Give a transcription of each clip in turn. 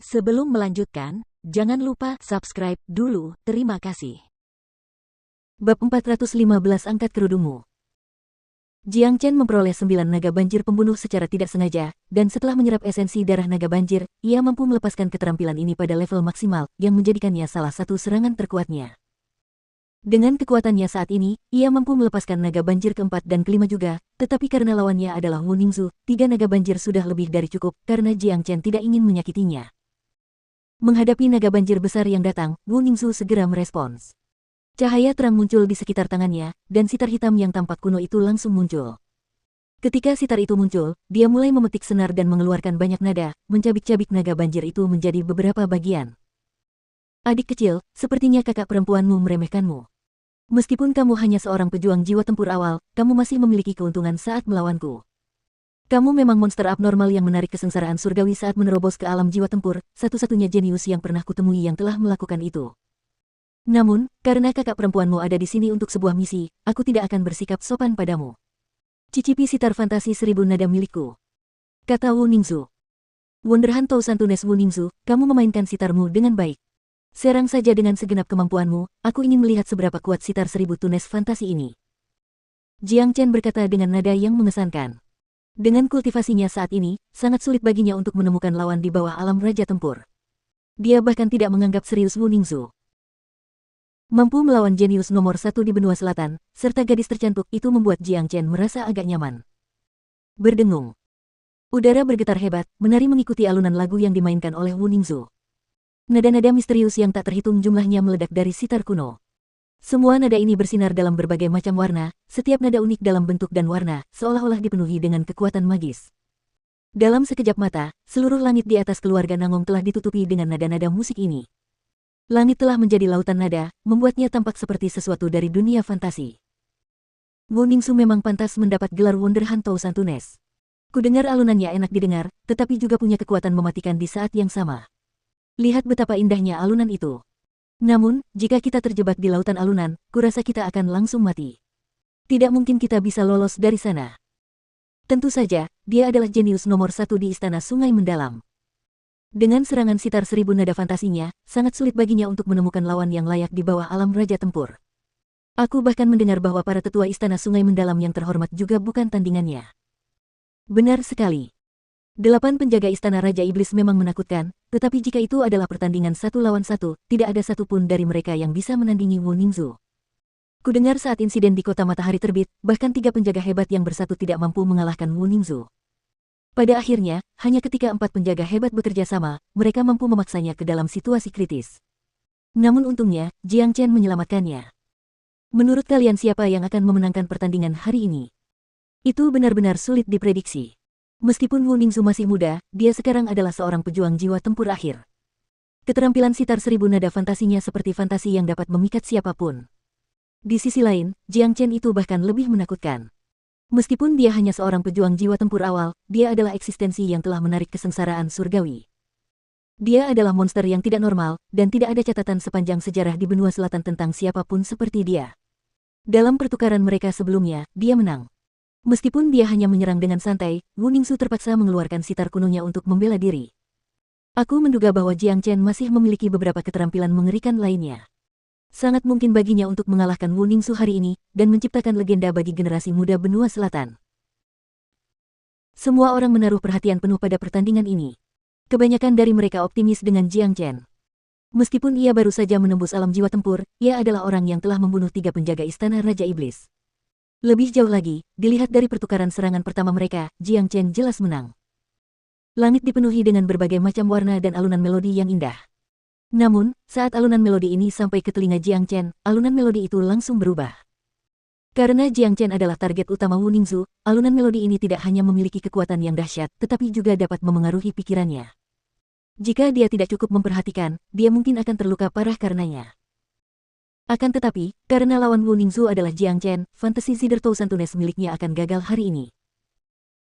Sebelum melanjutkan, jangan lupa subscribe dulu, terima kasih. Bab 415 Angkat Kerudungmu. Jiang Chen memperoleh 9 naga banjir pembunuh secara tidak sengaja, dan setelah menyerap esensi darah naga banjir, ia mampu melepaskan keterampilan ini pada level maksimal, yang menjadikannya salah satu serangan terkuatnya. Dengan kekuatannya saat ini, ia mampu melepaskan naga banjir keempat dan kelima juga, tetapi karena lawannya adalah Wu Ningzu, 3 naga banjir sudah lebih dari cukup, karena Jiang Chen tidak ingin menyakitinya. Menghadapi naga banjir besar yang datang, Wu Ningzu segera merespons. Cahaya terang muncul di sekitar tangannya, dan sitar hitam yang tampak kuno itu langsung muncul. Ketika sitar itu muncul, dia mulai memetik senar dan mengeluarkan banyak nada, mencabik-cabik naga banjir itu menjadi beberapa bagian. Adik kecil, sepertinya kakak perempuanmu meremehkanmu. Meskipun kamu hanya seorang pejuang jiwa tempur awal, kamu masih memiliki keuntungan saat melawanku. Kamu memang monster abnormal yang menarik kesengsaraan surgawi saat menerobos ke alam jiwa tempur, satu-satunya jenius yang pernah kutemui yang telah melakukan itu. Namun, karena kakak perempuanmu ada di sini untuk sebuah misi, aku tidak akan bersikap sopan padamu. Cicipi sitar fantasi 1000 nada milikku, kata Wu Ningzu. Wonderhan Tousan Tunes Wu Ningzu, kamu memainkan sitarmu dengan baik. Serang saja dengan segenap kemampuanmu, aku ingin melihat seberapa kuat sitar 1000 tunes fantasi ini. Jiang Chen berkata dengan nada yang mengesankan. Dengan kultivasinya saat ini, sangat sulit baginya untuk menemukan lawan di bawah alam Raja Tempur. Dia bahkan tidak menganggap serius Wu Ningzu. Mampu melawan jenius nomor 1 di benua selatan, serta gadis tercantik itu membuat Jiang Chen merasa agak nyaman. Berdengung. Udara bergetar hebat, menari mengikuti alunan lagu yang dimainkan oleh Wu Ningzu. Nada-nada misterius yang tak terhitung jumlahnya meledak dari sitar kuno. Semua nada ini bersinar dalam berbagai macam warna, setiap nada unik dalam bentuk dan warna, seolah-olah dipenuhi dengan kekuatan magis. Dalam sekejap mata, seluruh langit di atas keluarga Nangong telah ditutupi dengan nada-nada musik ini. Langit telah menjadi lautan nada, membuatnya tampak seperti sesuatu dari dunia fantasi. Wu Ningzu memang pantas mendapat gelar Wonderhan Tousan Tunes. Kudengar alunannya enak didengar, tetapi juga punya kekuatan mematikan di saat yang sama. Lihat betapa indahnya alunan itu. Namun, jika kita terjebak di lautan alunan, kurasa kita akan langsung mati. Tidak mungkin kita bisa lolos dari sana. Tentu saja, dia adalah jenius nomor 1 di Istana Sungai Mendalam. Dengan serangan sitar 1000 nada fantasinya, sangat sulit baginya untuk menemukan lawan yang layak di bawah alam Raja Tempur. Aku bahkan mendengar bahwa para tetua Istana Sungai Mendalam yang terhormat juga bukan tandingannya. Benar sekali. 8 penjaga Istana Raja Iblis memang menakutkan, tetapi jika itu adalah pertandingan 1 lawan 1, tidak ada satupun dari mereka yang bisa menandingi Wu Ningzu. Kudengar saat insiden di Kota Matahari Terbit, bahkan 3 penjaga hebat yang bersatu tidak mampu mengalahkan Wu Ningzu. Pada akhirnya, hanya ketika 4 penjaga hebat bekerja sama, mereka mampu memaksanya ke dalam situasi kritis. Namun untungnya, Jiang Chen menyelamatkannya. Menurut kalian siapa yang akan memenangkan pertandingan hari ini? Itu benar-benar sulit diprediksi. Meskipun Wu Ningzu masih muda, dia sekarang adalah seorang pejuang jiwa tempur akhir. Keterampilan sitar 1000 nada fantasinya seperti fantasi yang dapat memikat siapapun. Di sisi lain, Jiang Chen itu bahkan lebih menakutkan. Meskipun dia hanya seorang pejuang jiwa tempur awal, dia adalah eksistensi yang telah menarik kesengsaraan surgawi. Dia adalah monster yang tidak normal, dan tidak ada catatan sepanjang sejarah di benua selatan tentang siapapun seperti dia. Dalam pertukaran mereka sebelumnya, dia menang. Meskipun dia hanya menyerang dengan santai, Wu Ningzu terpaksa mengeluarkan sitar kunonya untuk membela diri. Aku menduga bahwa Jiang Chen masih memiliki beberapa keterampilan mengerikan lainnya. Sangat mungkin baginya untuk mengalahkan Wu Ningzu hari ini, dan menciptakan legenda bagi generasi muda benua selatan. Semua orang menaruh perhatian penuh pada pertandingan ini. Kebanyakan dari mereka optimis dengan Jiang Chen. Meskipun ia baru saja menembus alam jiwa tempur, ia adalah orang yang telah membunuh 3 penjaga Istana Raja Iblis. Lebih jauh lagi, dilihat dari pertukaran serangan pertama mereka, Jiang Chen jelas menang. Langit dipenuhi dengan berbagai macam warna dan alunan melodi yang indah. Namun, saat alunan melodi ini sampai ke telinga Jiang Chen, alunan melodi itu langsung berubah. Karena Jiang Chen adalah target utama Wu Ningzu, alunan melodi ini tidak hanya memiliki kekuatan yang dahsyat, tetapi juga dapat memengaruhi pikirannya. Jika dia tidak cukup memperhatikan, dia mungkin akan terluka parah karenanya. Akan tetapi, karena lawan Wu Ningzu adalah Jiang Chen, fantasi Sider Tousan Tunes miliknya akan gagal hari ini.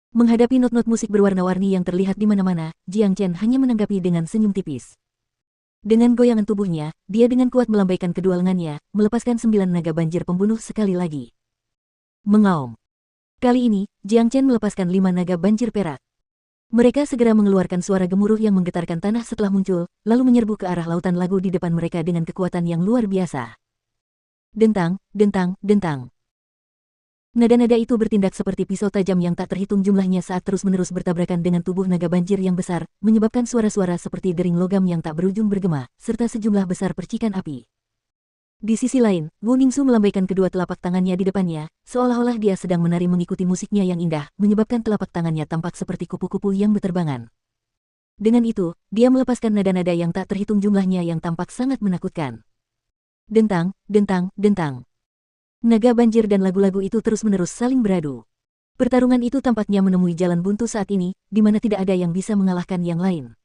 Menghadapi not-not musik berwarna-warni yang terlihat di mana-mana, Jiang Chen hanya menanggapi dengan senyum tipis. Dengan goyangan tubuhnya, dia dengan kuat melambaikan kedua lengannya, melepaskan 9 naga banjir pembunuh sekali lagi. Mengaum. Kali ini, Jiang Chen melepaskan 5 naga banjir perak. Mereka segera mengeluarkan suara gemuruh yang menggetarkan tanah setelah muncul, lalu menyerbu ke arah lautan lagu di depan mereka dengan kekuatan yang luar biasa. Dentang, dentang, dentang. Nada-nada itu bertindak seperti pisau tajam yang tak terhitung jumlahnya saat terus-menerus bertabrakan dengan tubuh naga banjir yang besar, menyebabkan suara-suara seperti dering logam yang tak berujung bergema, serta sejumlah besar percikan api. Di sisi lain, Wu Ningxu melambaikan kedua telapak tangannya di depannya, seolah-olah dia sedang menari mengikuti musiknya yang indah, menyebabkan telapak tangannya tampak seperti kupu-kupu yang berterbangan. Dengan itu, dia melepaskan nada-nada yang tak terhitung jumlahnya yang tampak sangat menakutkan. Dentang, dentang, dentang. Naga banjir dan lagu-lagu itu terus-menerus saling beradu. Pertarungan itu tampaknya menemui jalan buntu saat ini, di mana tidak ada yang bisa mengalahkan yang lain.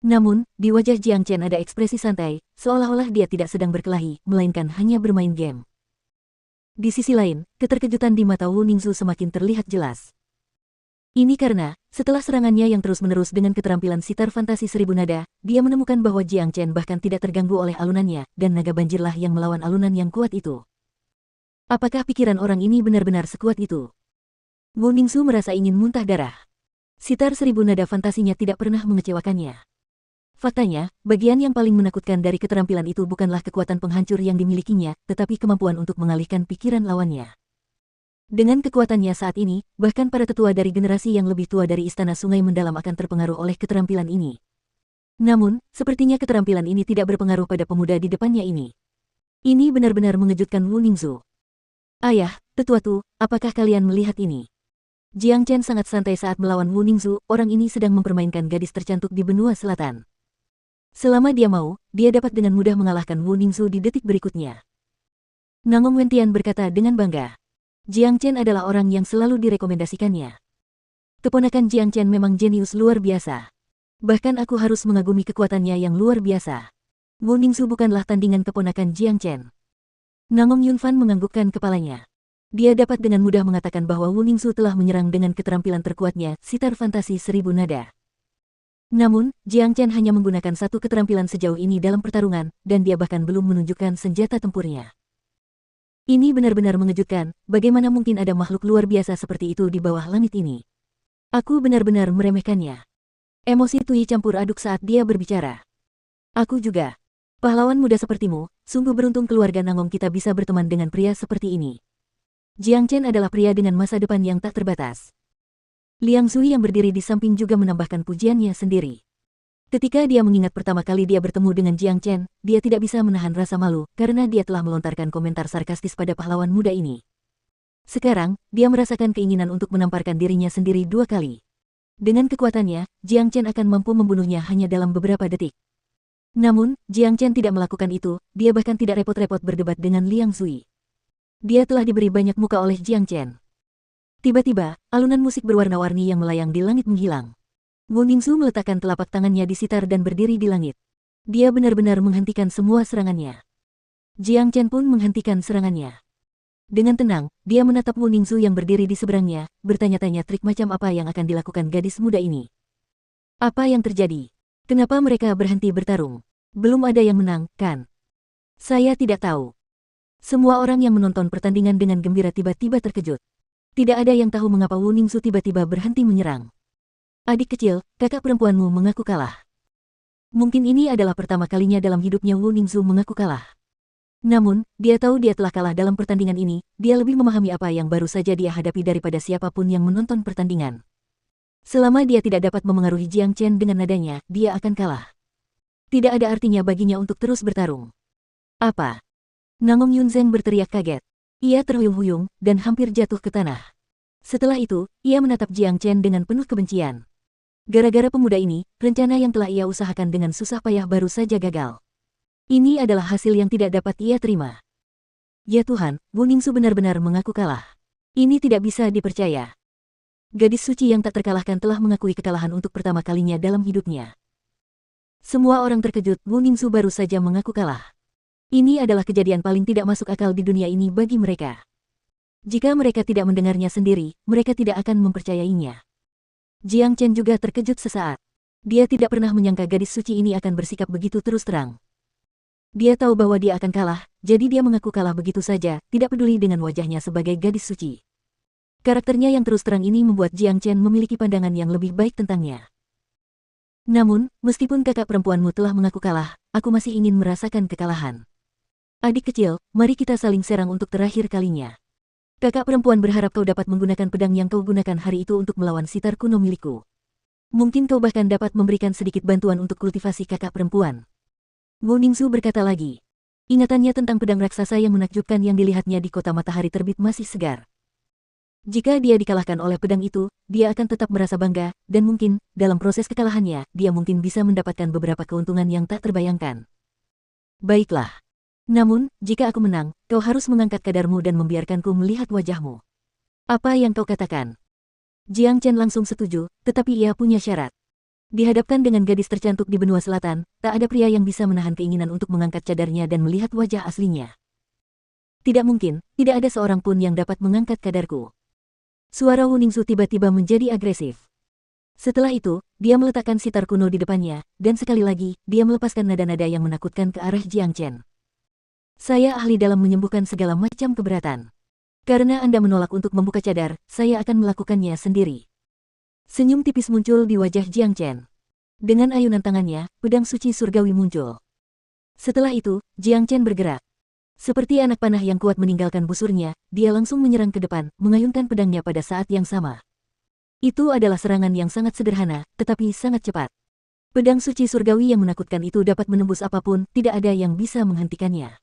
Namun, di wajah Jiang Chen ada ekspresi santai, seolah-olah dia tidak sedang berkelahi, melainkan hanya bermain game. Di sisi lain, keterkejutan di mata Wu Ningxu semakin terlihat jelas. Ini karena, setelah serangannya yang terus-menerus dengan keterampilan sitar fantasi seribu nada, dia menemukan bahwa Jiang Chen bahkan tidak terganggu oleh alunannya, dan naga banjirlah yang melawan alunan yang kuat itu. Apakah pikiran orang ini benar-benar sekuat itu? Wu Ningxu merasa ingin muntah darah. Sitar seribu nada fantasinya tidak pernah mengecewakannya. Faktanya, bagian yang paling menakutkan dari keterampilan itu bukanlah kekuatan penghancur yang dimilikinya, tetapi kemampuan untuk mengalihkan pikiran lawannya. Dengan kekuatannya saat ini, bahkan para tetua dari generasi yang lebih tua dari Istana Sungai Mendalam akan terpengaruh oleh keterampilan ini. Namun, sepertinya keterampilan ini tidak berpengaruh pada pemuda di depannya ini. Ini benar-benar mengejutkan Wu Ningxu. Ayah, tetuatu, apakah kalian melihat ini? Jiang Chen sangat santai saat melawan Wu Ningxu, orang ini sedang mempermainkan gadis tercantik di benua selatan. Selama dia mau, dia dapat dengan mudah mengalahkan Wu Ningxu di detik berikutnya. Nangong Wentian berkata dengan bangga. Jiang Chen adalah orang yang selalu direkomendasikannya. Keponakan Jiang Chen memang jenius luar biasa. Bahkan aku harus mengagumi kekuatannya yang luar biasa. Wu Ningxu bukanlah tandingan keponakan Jiang Chen. Nangong Yunfan menganggukkan kepalanya. Dia dapat dengan mudah mengatakan bahwa Wu Ningxu telah menyerang dengan keterampilan terkuatnya, sitar fantasi seribu nada. Namun, Jiang Chen hanya menggunakan satu keterampilan sejauh ini dalam pertarungan, dan dia bahkan belum menunjukkan senjata tempurnya. Ini benar-benar mengejutkan, bagaimana mungkin ada makhluk luar biasa seperti itu di bawah langit ini. Aku benar-benar meremehkannya. Emosi Tui campur aduk saat dia berbicara. Aku juga. Pahlawan muda sepertimu, sungguh beruntung keluarga Nangong kita bisa berteman dengan pria seperti ini. Jiang Chen adalah pria dengan masa depan yang tak terbatas. Liang Zui yang berdiri di samping juga menambahkan pujiannya sendiri. Ketika dia mengingat pertama kali dia bertemu dengan Jiang Chen, dia tidak bisa menahan rasa malu karena dia telah melontarkan komentar sarkastis pada pahlawan muda ini. Sekarang, dia merasakan keinginan untuk menamparkan dirinya sendiri dua kali. Dengan kekuatannya, Jiang Chen akan mampu membunuhnya hanya dalam beberapa detik. Namun, Jiang Chen tidak melakukan itu, dia bahkan tidak repot-repot berdebat dengan Liang Zui. Dia telah diberi banyak muka oleh Jiang Chen. Tiba-tiba, alunan musik berwarna-warni yang melayang di langit menghilang. Wu Ningxu meletakkan telapak tangannya di sitar dan berdiri di langit. Dia benar-benar menghentikan semua serangannya. Jiang Chen pun menghentikan serangannya. Dengan tenang, dia menatap Wu Ningxu yang berdiri di seberangnya, bertanya-tanya trik macam apa yang akan dilakukan gadis muda ini. Apa yang terjadi? Kenapa mereka berhenti bertarung? Belum ada yang menang, kan? Saya tidak tahu. Semua orang yang menonton pertandingan dengan gembira tiba-tiba terkejut. Tidak ada yang tahu mengapa Wu Ningxu tiba-tiba berhenti menyerang. Adik kecil, kakak perempuanmu mengaku kalah. Mungkin ini adalah pertama kalinya dalam hidupnya Wu Ningxu mengaku kalah. Namun, dia tahu dia telah kalah dalam pertandingan ini, dia lebih memahami apa yang baru saja dia hadapi daripada siapapun yang menonton pertandingan. Selama dia tidak dapat memengaruhi Jiang Chen dengan nadanya, dia akan kalah. Tidak ada artinya baginya untuk terus bertarung. Apa? Nangong Yunzeng berteriak kaget. Ia terhuyung-huyung, dan hampir jatuh ke tanah. Setelah itu, ia menatap Jiang Chen dengan penuh kebencian. Gara-gara pemuda ini, rencana yang telah ia usahakan dengan susah payah baru saja gagal. Ini adalah hasil yang tidak dapat ia terima. Ya Tuhan, Wu Ningxu benar-benar mengaku kalah. Ini tidak bisa dipercaya. Gadis suci yang tak terkalahkan telah mengakui kekalahan untuk pertama kalinya dalam hidupnya. Semua orang terkejut, Wu Ningxu baru saja mengaku kalah. Ini adalah kejadian paling tidak masuk akal di dunia ini bagi mereka. Jika mereka tidak mendengarnya sendiri, mereka tidak akan mempercayainya. Jiang Chen juga terkejut sesaat. Dia tidak pernah menyangka gadis suci ini akan bersikap begitu terus terang. Dia tahu bahwa dia akan kalah, jadi dia mengaku kalah begitu saja, tidak peduli dengan wajahnya sebagai gadis suci. Karakternya yang terus terang ini membuat Jiang Chen memiliki pandangan yang lebih baik tentangnya. Namun, meskipun kakak perempuanmu telah mengaku kalah, aku masih ingin merasakan kekalahan. Adik kecil, mari kita saling serang untuk terakhir kalinya. Kakak perempuan berharap kau dapat menggunakan pedang yang kau gunakan hari itu untuk melawan sitar kuno milikku. Mungkin kau bahkan dapat memberikan sedikit bantuan untuk kultivasi kakak perempuan. Wu Ningzu berkata lagi. Ingatannya tentang pedang raksasa yang menakjubkan yang dilihatnya di kota matahari terbit masih segar. Jika dia dikalahkan oleh pedang itu, dia akan tetap merasa bangga, dan mungkin, dalam proses kekalahannya, dia mungkin bisa mendapatkan beberapa keuntungan yang tak terbayangkan. Baiklah. Namun, jika aku menang, kau harus mengangkat kadarmu dan membiarkanku melihat wajahmu. Apa yang kau katakan? Jiang Chen langsung setuju, tetapi ia punya syarat. Dihadapkan dengan gadis tercantik di benua selatan, tak ada pria yang bisa menahan keinginan untuk mengangkat cadarnya dan melihat wajah aslinya. Tidak mungkin, tidak ada seorang pun yang dapat mengangkat kadarku. Suara Wu Ningzu tiba-tiba menjadi agresif. Setelah itu, dia meletakkan sitar kuno di depannya, dan sekali lagi, dia melepaskan nada-nada yang menakutkan ke arah Jiang Chen. Saya ahli dalam menyembuhkan segala macam keberatan. Karena Anda menolak untuk membuka cadar, saya akan melakukannya sendiri. Senyum tipis muncul di wajah Jiang Chen. Dengan ayunan tangannya, pedang suci surgawi muncul. Setelah itu, Jiang Chen bergerak. Seperti anak panah yang kuat meninggalkan busurnya, dia langsung menyerang ke depan, mengayunkan pedangnya pada saat yang sama. Itu adalah serangan yang sangat sederhana, tetapi sangat cepat. Pedang suci surgawi yang menakutkan itu dapat menembus apapun, tidak ada yang bisa menghentikannya.